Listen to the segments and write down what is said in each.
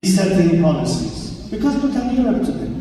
setting policies. Because look at Europe today.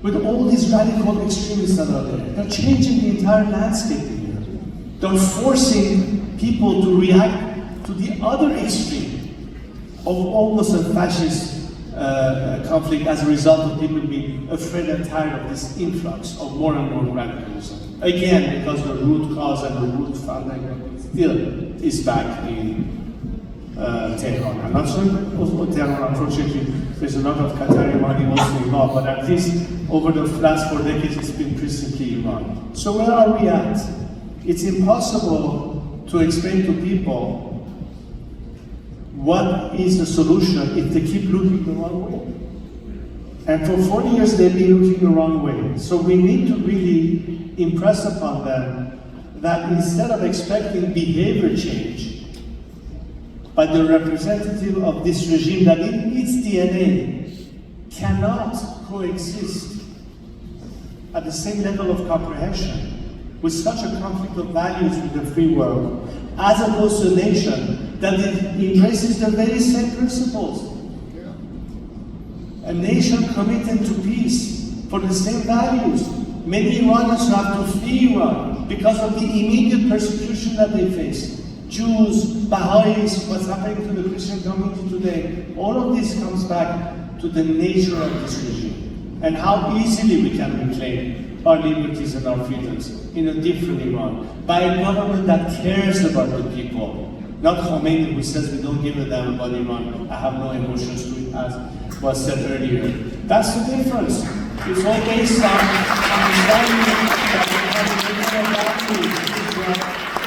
With all these radical extremists that are there, they're changing the entire landscape in Europe. They're forcing people to react to the other extreme of almost a fascist conflict as a result of people being afraid and tired of this influx of more and more radicalism. Again, because the root cause and the root funding still is back in Tehran. I'm not sure also Tehran, unfortunately, there's a lot of Qatari money also involved, but at least over the last 4 decades it's been principally Iran. So where are we at? It's impossible to explain to people what is the solution if they keep looking the wrong way. And for 40 years they've been looking the wrong way. So we need to really impress upon them that instead of expecting behavior change by the representative of this regime that in its DNA cannot coexist at the same level of comprehension with such a conflict of values with the free world, as opposed to a nation that embraces the very same principles. A nation committed to peace for the same values. Many Iranians have to flee Iran because of the immediate persecution that they face. Jews, Baha'is, what's happening to the Christian community today, all of this comes back to the nature of this regime and how easily we can reclaim our liberties and our freedoms in a different Iran by a government that cares about the people. Not Khomeini who says we don't give a damn about Iran, I have no emotions to it, as was said earlier. That's the difference. It's all based on understanding that we have a different values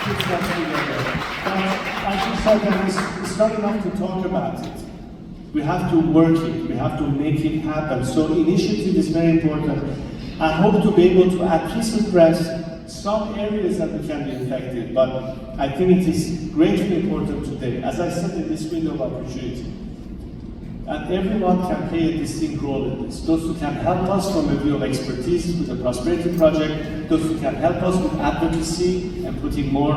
which comes together. As you said, it's not enough to talk about it. We have to work it, we have to make it happen. So initiative is very important. I hope to be able to at least address some areas that we can be effective, but I think it is greatly important today, as I said, in this window of opportunity. And everyone can play a distinct role in this. Those who can help us from a view of expertise with the Prosperity Project, those who can help us with advocacy and putting more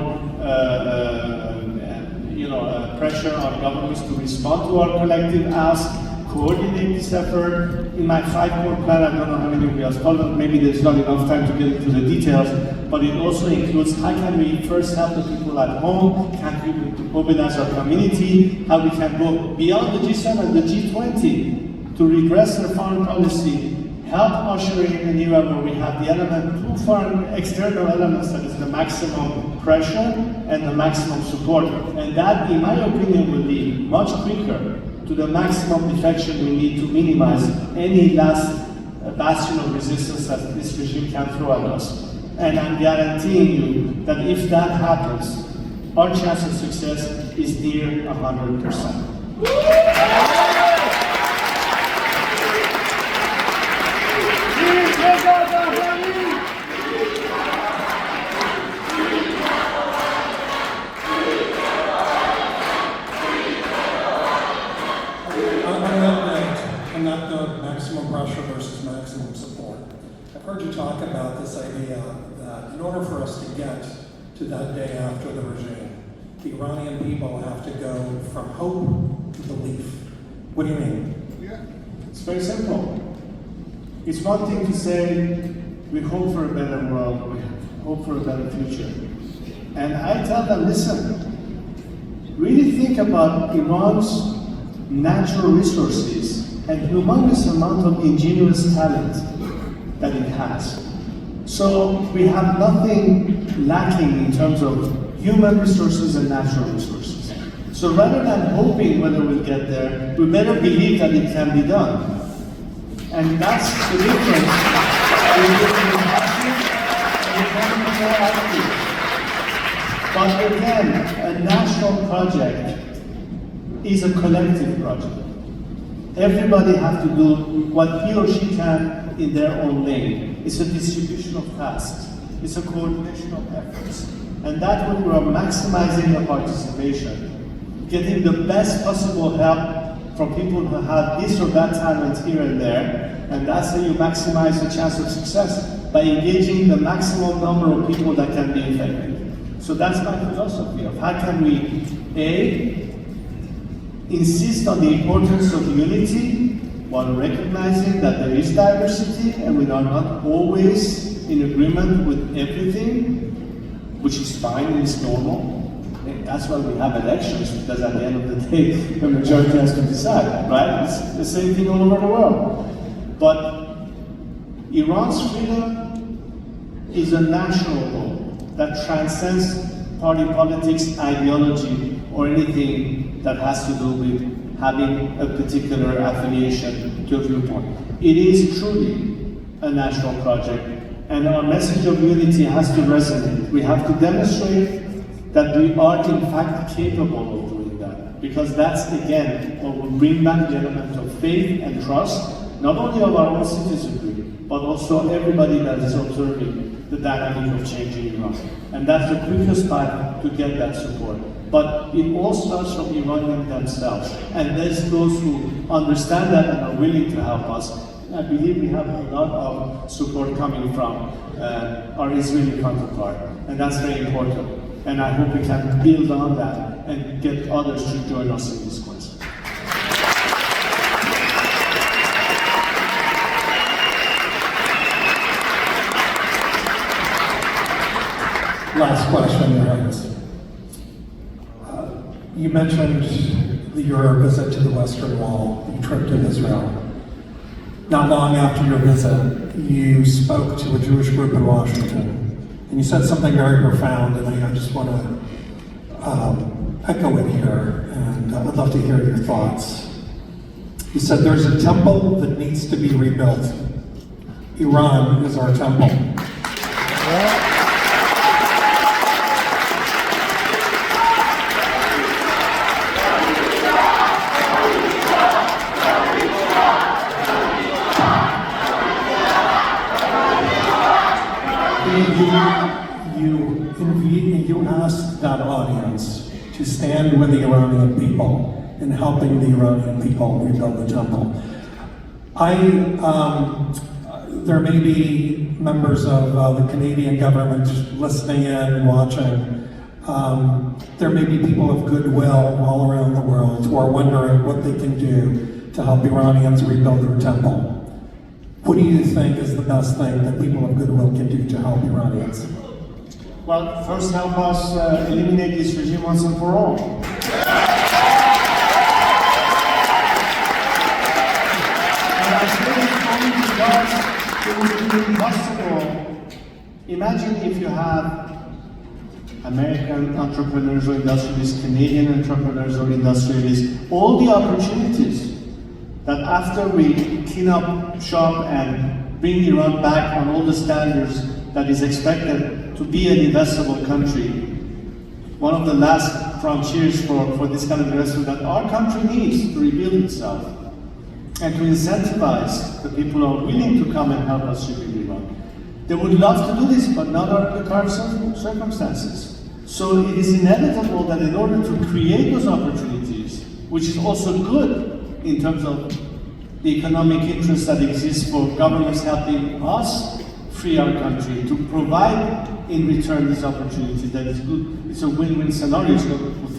pressure on governments to respond to our collective ask, coordinate this effort. In my 5-core plan, I don't know how many of you have followed, maybe there's not enough time to get into the details, but it also includes how can we first help the people at home, can we mobilize our community, how we can go beyond the G7 and the G20 to regress our foreign policy, help usher in an era where we have the element, 2 foreign external elements, that is the maximum pressure and the maximum support. And that, in my opinion, will lead much quicker to the maximum defection we need to minimize any last bastion of resistance that this regime can throw at us. And I'm guaranteeing you that if that happens, our chance of success is near 100%. On that note, maximum pressure versus maximum support. I've heard you talk about this idea that in order for us to get to that day after the regime, the Iranian people have to go from hope to belief. What do you mean? Yeah, it's very simple. It's one thing to say, we hope for a better world, we hope for a better future. And I tell them, listen, really think about Iran's natural resources and humongous amount of ingenious talent that it has. So we have nothing lacking in terms of human resources and natural resources. So rather than hoping whether we'll get there, we better believe that it can be done. And that's the difference between passive and becoming more active. But again, a national project is a collective project. Everybody has to do what he or she can in their own lane. It's a distribution of tasks. It's a coordination of efforts. And that way we are maximizing the participation, getting the best possible help from people who have this or that talent here and there, and that's how you maximize the chance of success, by engaging the maximum number of people that can be effective. So that's my philosophy of how can we, A, insist on the importance of unity while recognizing that there is diversity and we are not always in agreement with everything, which is fine and is normal. That's why we have elections, because at the end of the day, the majority has to decide, right? It's the same thing all over the world. But Iran's freedom is a national goal that transcends party politics, ideology, or anything that has to do with having a particular affiliation to a viewpoint. It is truly a national project, and our message of unity has to resonate. We have to demonstrate that we are in fact capable of doing that, because that's, again, what will bring back the element of faith and trust, not only of our own citizenry, but also everybody that is observing the dynamic of change in Iran. And that's the quickest path to get that support. But it all starts from Iranians themselves. And there's those who understand that and are willing to help us. I believe we have a lot of support coming from our Israeli counterpart. And that's very important. And I hope we can build on that and get others to join us in this quest. Last question, Your Highness. You mentioned your visit to the Western Wall, your trip to Israel. Not long after your visit, you spoke to a Jewish group in Washington, and you said something very profound, and I just want to echo it here, and I would love to hear your thoughts. You said, there's a temple that needs to be rebuilt. Iran is our temple. You asked that audience to stand with the Iranian people in helping the Iranian people rebuild the temple. There may be members of the Canadian government listening in, watching. There may be people of goodwill all around the world who are wondering what they can do to help Iranians rebuild their temple. What do you think is the best thing that people of goodwill can do to help Iranians? Well, first help us eliminate this regime once and for all. And I think only because it would be impossible. Imagine if you have American entrepreneurs or industrialists, Canadian entrepreneurs or industrialists, all the opportunities that after we clean up shop and bring Iran back on all the standards that is expected to be an investable country, one of the last frontiers for this kind of investment that our country needs to rebuild itself and to incentivize the people who are willing to come and help us rebuild Iran. They would love to do this, but not under the current circumstances. So it is inevitable that in order to create those opportunities, which is also good in terms of the economic interest that exists for governments helping us free our country, to provide in return these opportunities, that is good. It's a win-win scenario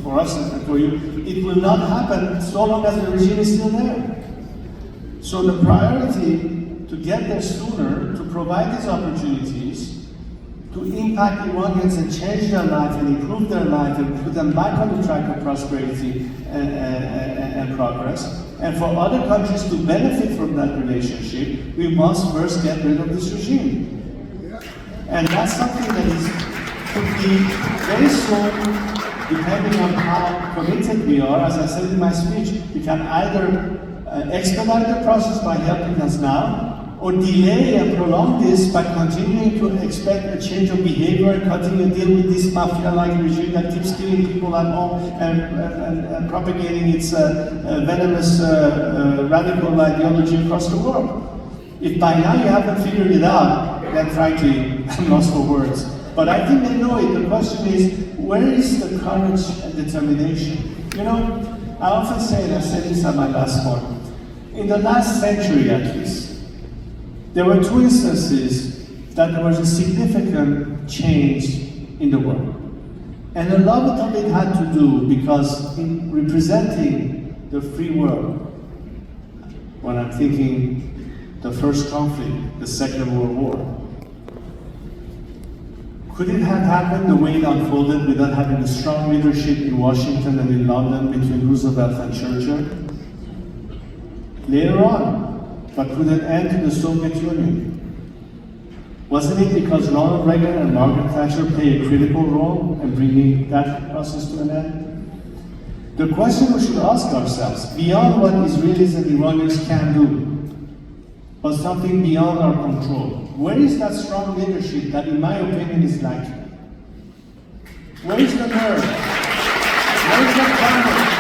for us and for you. It will not happen so long as the regime is still there. So the priority to get there sooner, to provide these opportunities, to impact Iranians and change their life and improve their life and put them back on the track of prosperity and progress. And for other countries to benefit from that relationship, we must first get rid of this regime. And that's something that could be very soon, depending on how committed we are. As I said in my speech, we can either expedite the process by helping us now, or delay and prolong this by continuing to expect a change of behavior and cutting a deal with this mafia-like regime that keeps killing people at home and propagating its venomous radical ideology across the world. If by now you haven't figured it out, then frankly, I'm lost for words. But I think they know it. The question is, where is the courage and determination? You know, I often say, and I said this at my last one, in the last century at least, there were two instances that there was a significant change in the world. And a lot of it had to do because in representing the free world. When I'm thinking the first conflict, the Second World War. Could it have happened the way it unfolded without having a strong leadership in Washington and in London between Roosevelt and Churchill? Later on, but could it end to the Soviet Union? Wasn't it because Ronald Reagan and Margaret Thatcher played a critical role in bringing that process to an end? The question we should ask ourselves, beyond what Israelis and Iranians can do, but something beyond our control. Where is that strong leadership that, in my opinion, is lacking? Where is the nerve? Where is the climate?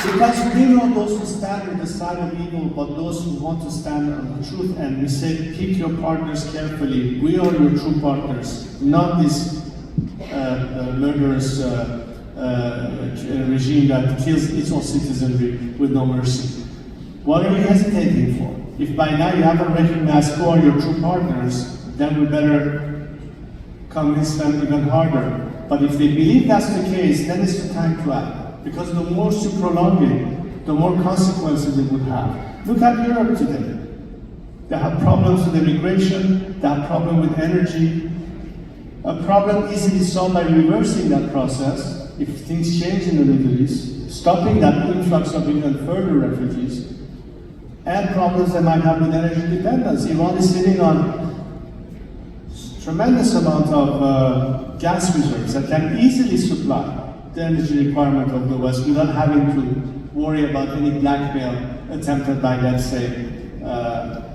Because we know those who stand on the side of evil, but those who want to stand on the truth, and we say, pick your partners carefully. We are your true partners, not this murderous regime that kills its own citizenry with no mercy. What are you hesitating for? If by now you haven't recognized who are your true partners, then we better convince them even harder. But if they believe that's the case, then it's the time to act. Because the more you prolong it, the more consequences it would have. Look at Europe today. They have problems with immigration, they have problems with energy. A problem easily solved by reversing that process, if things change in the Middle East, stopping that influx of even further refugees, and problems they might have with energy dependence. Iran is sitting on tremendous amount of gas reserves that can easily supply the energy requirement of the West without having to worry about any blackmail attempted by, let's say,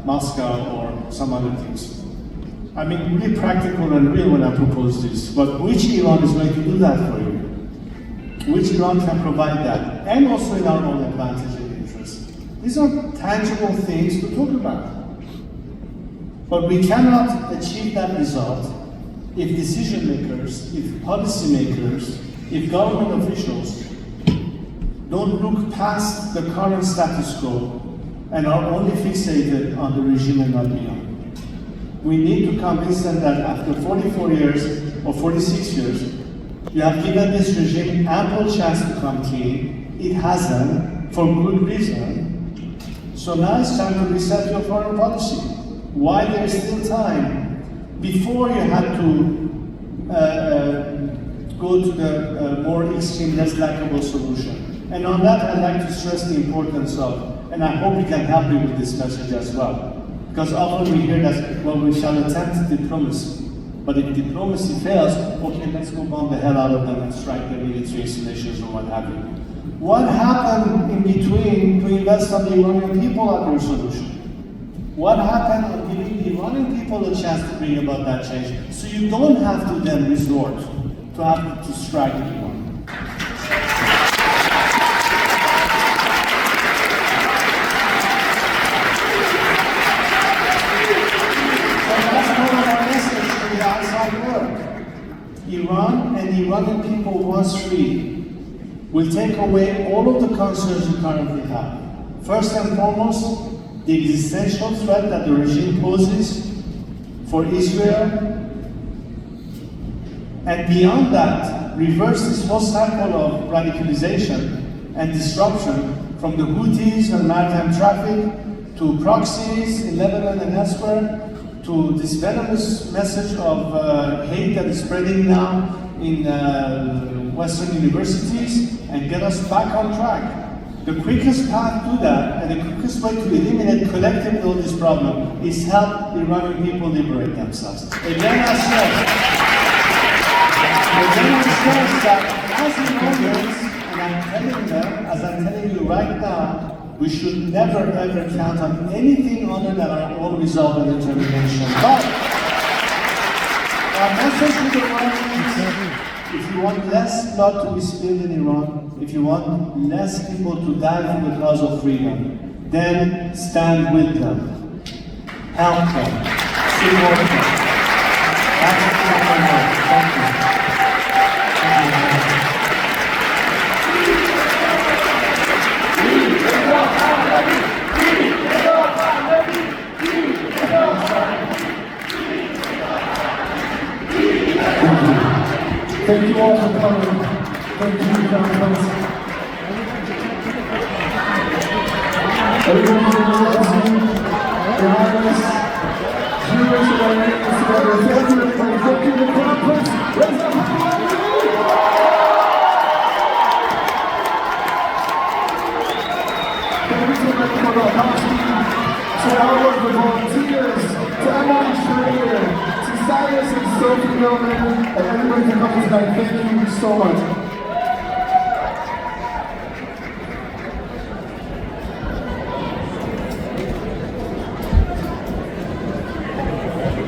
Moscow or some other things. I mean, really practical and real when I propose this, but which Iran is going to do that for you? Which Iran can provide that? And also in our own advantage and interest. These are tangible things to talk about. But we cannot achieve that result if decision makers, if policy makers, if government officials don't look past the current status quo and are only fixated on the regime and not beyond. We need to convince them that after 44 years or 46 years, you have given this regime ample chance to come clean. It hasn't, for good reason. So now it's time to reset your foreign policy. While there is still time, before you had to go to the more extreme, less likable solution. And on that, I'd like to stress the importance of, and I hope we can help you with this message as well. Because often we hear that, well, we shall attempt diplomacy. But if diplomacy fails, okay, let's go bomb the hell out of them and strike their military installations or what have you. What happened in between to invest on the Iranian people at your solution? What happened on giving the Iranian people a chance to bring about that change? So you don't have to then resort to have to strike Iran. Iran and the Iranian people, once free, will take away all of the concerns you currently have. First and foremost, the existential threat that the regime poses for Israel, and beyond that, reverse this whole cycle of radicalization and disruption from the Houthis and maritime traffic to proxies in Lebanon and elsewhere, to this venomous message of hate that is spreading now in Western universities, and get us back on track. The quickest path to that, and the quickest way to eliminate collectively all this problem, is help the Iranian people liberate themselves. Again, I stress that as Iranians, and I'm telling them, as I'm telling you right now, we should never ever count on anything other than our own resolve and determination. But our message to the world is, if you want less blood to be spilled in Iran, if you want less people to die for the cause of freedom, then stand with them, help them, support them. That's what I want. Thank you. Thank you all for coming. Thank you, fellas. Everyone in the room, guys, viewers of our meetings together, thank you everybody. Thank you to the crowd, please. Reza Pahlavi! Thank you to Len Khodorkovsky, to all of the volunteers, to Emily Schrader, to Cyrus and Sophie Millman, and everybody for coming tonight. Thank you so much.